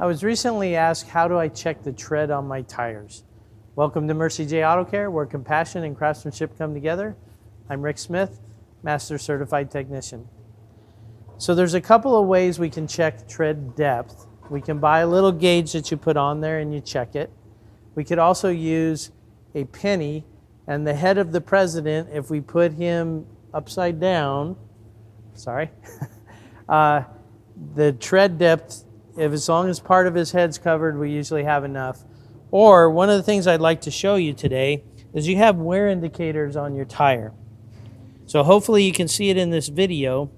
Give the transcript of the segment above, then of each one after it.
I was recently asked, how do I check the tread on my tires? Welcome to Mercie J Auto Care, where compassion and craftsmanship come together. I'm Rick Smith, Master Certified Technician. So there's a couple of ways we can check tread depth. We can buy a little gauge that you put on there and you check it. We could also use a penny, and the head of the president, if we put him upside down, the tread depth, if as long as part of his head's covered, we usually have enough. Or one of the things I'd like to show you today is you have wear indicators on your tire. So hopefully you can see it in this video,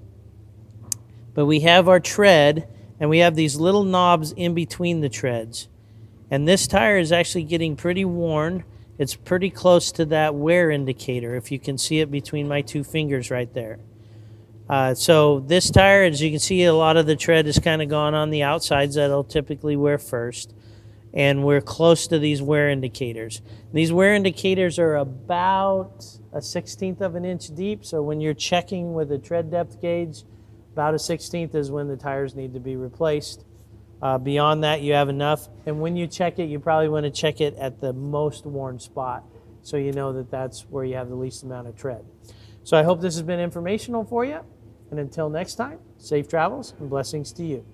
but we have our tread and we have these little knobs in between the treads. And this tire is actually getting pretty worn. It's pretty close to that wear indicator, if you can see it between my two fingers right there. So this tire, as you can see, a lot of the tread is kind of gone on the outsides. That'll typically wear first. And we're close to these wear indicators. These wear indicators are about a 1/16 of an inch deep. So when you're checking with a tread depth gauge, about a 1/16 is when the tires need to be replaced. Beyond that, you have enough. And when you check it, you probably want to check it at the most worn spot, so you know that that's where you have the least amount of tread. So I hope this has been informational for you. And until next time, safe travels and blessings to you.